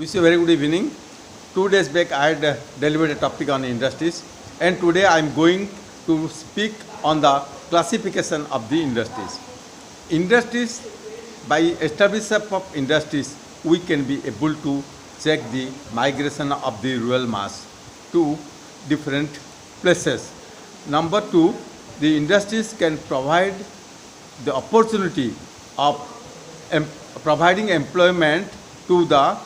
Wish you a very good evening. 2 days back, I had delivered a topic on industries, and today I am going to speak on the classification of the industries. Industries, by establishment of industries, we can be able to check the migration of the rural mass to different places. Number two, the industries can provide the opportunity of providing employment to the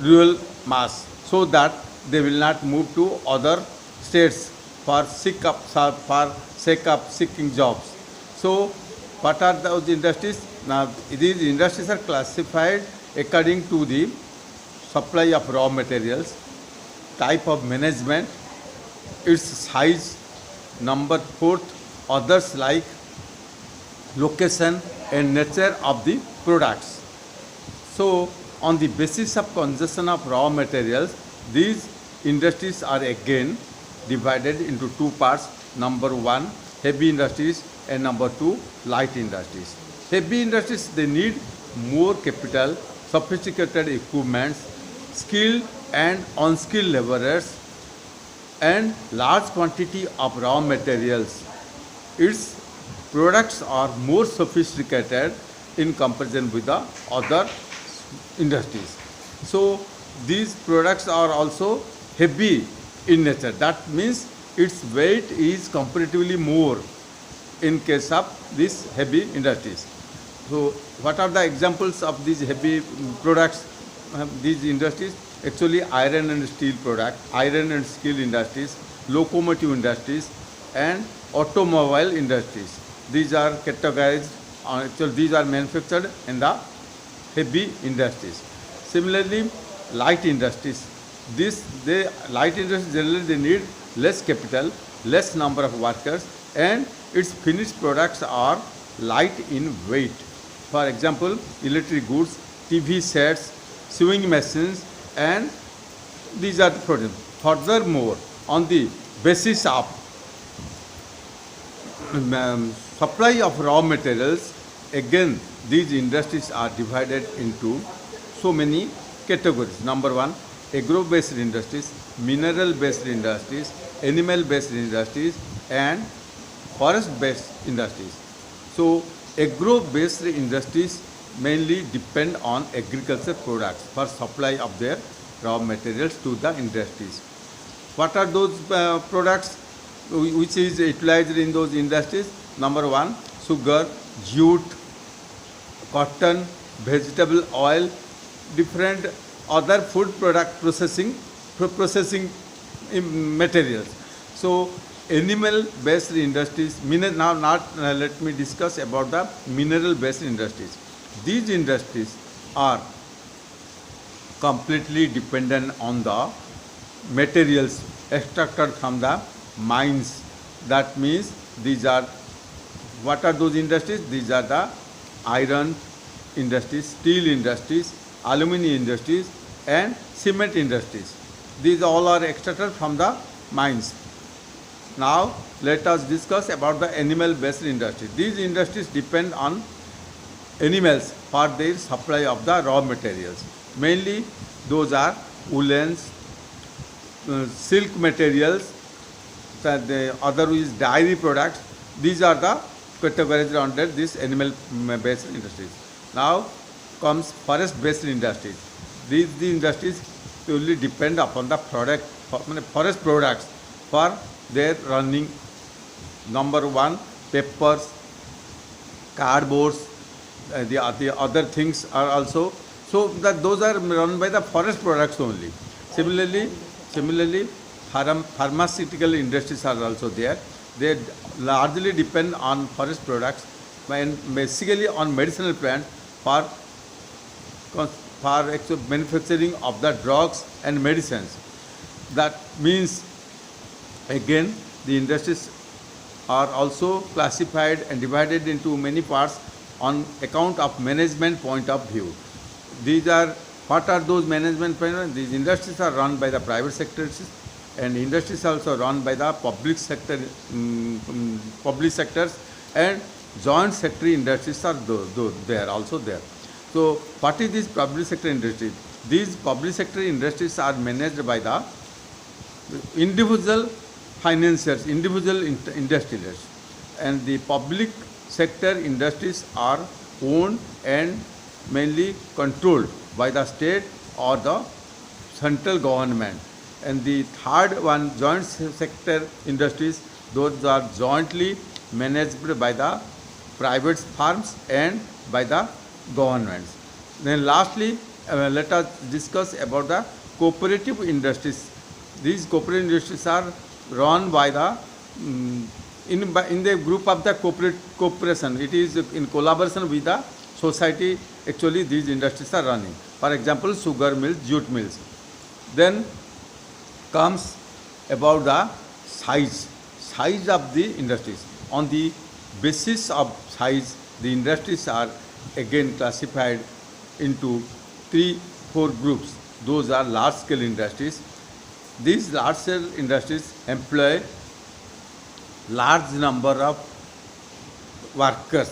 rural mass so that they will not move to other states for sake of seeking jobs. So what are those industries? Now these industries are classified according to the supply of raw materials, type of management, its size, number fourth, others like location and nature of the products. So on the basis of consumption of raw materials, these industries are again divided into two parts. Number one, heavy industries, and number two, light industries. Heavy industries, they need more capital, sophisticated equipments, skilled and unskilled laborers, and large quantity of raw materials. Its products are more sophisticated in comparison with the other industries. So these products are also heavy in nature. That means its weight is comparatively more in case of these heavy industries. So what are the examples of these heavy products? These industries, actually iron and steel product, iron and steel industries, locomotive industries, and automobile industries. These are categorized, actually these are manufactured in the heavy industries. Similarly, light industries. Light industries generally they need less capital, less number of workers, and its finished products are light in weight. For example, electric goods, TV sets, sewing machines, and these are the products. Furthermore, on the basis of supply of raw materials, again these industries are divided into so many categories. Number one, agro-based industries, mineral-based industries, animal-based industries, and forest-based industries. So agro-based industries mainly depend on agriculture products for supply of their raw materials to the industries. What are those products which is utilized in those industries? Number one, sugar, jute, cotton, vegetable oil, different other food product processing materials. So animal based industries, let me discuss about the mineral based industries. These industries are completely dependent on the materials extracted from the mines. That means these are, what are those industries? These are the iron industries, steel industries, aluminum industries, and cement industries. These all are extracted from the mines. Now let us discuss about the animal based industry. These industries depend on animals for their supply of the raw materials. Mainly those are woolens, silk materials, the other is dairy products. These are the categories under this animal based industries. Now comes forest based industries. These industries purely depend upon the forest products for their running. Number one, papers, cardboards, the other things are also. So that those are run by the forest products only. Similarly, pharmaceutical industries are also there. They largely depend on forest products and basically on medicinal plants for actual manufacturing of the drugs and medicines. That means again the industries are also classified and divided into many parts on account of management point of view. These are, what are those management points? These industries are run by the private sectors, and industries also run by the public sectors, and joint sector industries are they are also there. So what is this public sector industry? These public sector industries are managed by the individual financiers, individual industrialists, and the public sector industries are owned and mainly controlled by the state or the central government. And the third one, joint sector industries, those are jointly managed by the private firms and by the governments. Then lastly, let us discuss about the cooperative industries. These cooperative industries are run by the in the group of the corporation. It is in collaboration with the society. Actually, these industries are running. For example, sugar mills, jute mills. Then comes about the size of the industries. On the basis of size, the industries are again classified into 3-4 groups. Those are large scale industries. These large scale industries employ large number of workers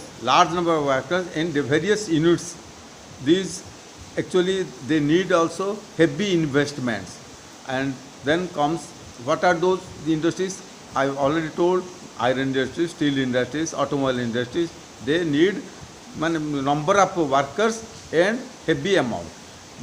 in the various units. These actually they need also heavy investments. And then comes, what are those the industries? I already told, iron industries, steel industries, automobile industries. They need number of workers and heavy amount.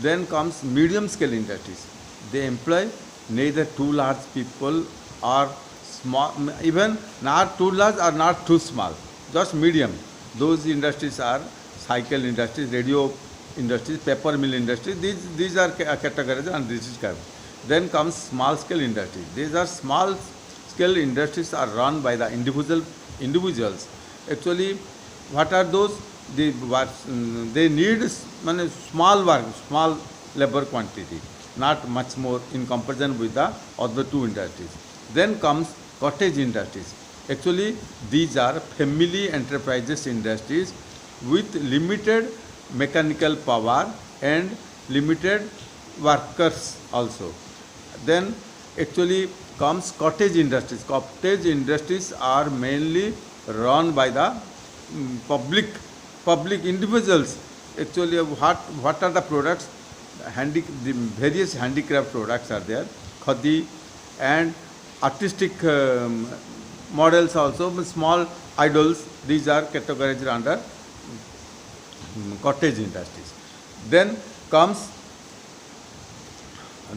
Then comes medium scale industries. They employ neither too large people or small, even not too large or not too small, just medium. Those industries are cycle industries, radio industries, paper mill industries. These are categorized and this is categorized. Then comes small scale industries. These are small scale industries are run by the individuals. Actually, what are those? They need small work, small labor quantity, not much more in comparison with the other two industries. Then comes cottage industries. Actually, these are family enterprises industries with limited mechanical power and limited workers also. Then actually comes cottage industries. Cottage industries are mainly run by the public individuals. Actually, what are the products? The various handicraft products are there, khadi and artistic models also, small idols. These are categorized under cottage industries. Then comes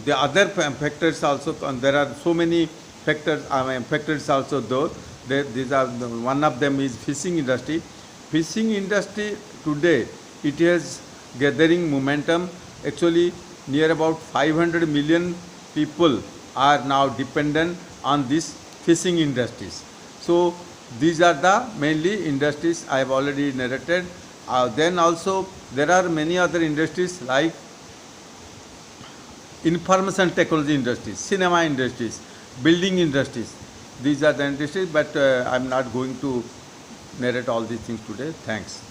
the other factors also. There are so many factors. Factors also though. These are one of them is fishing industry. Fishing industry today it is gathering momentum. Actually, near about 500 million people are now dependent on these fishing industries. So these are the mainly industries I have already narrated. Then also there are many other industries like information technology industries, cinema industries, building industries. These are the industries, but I am not going to narrate all these things today. Thanks.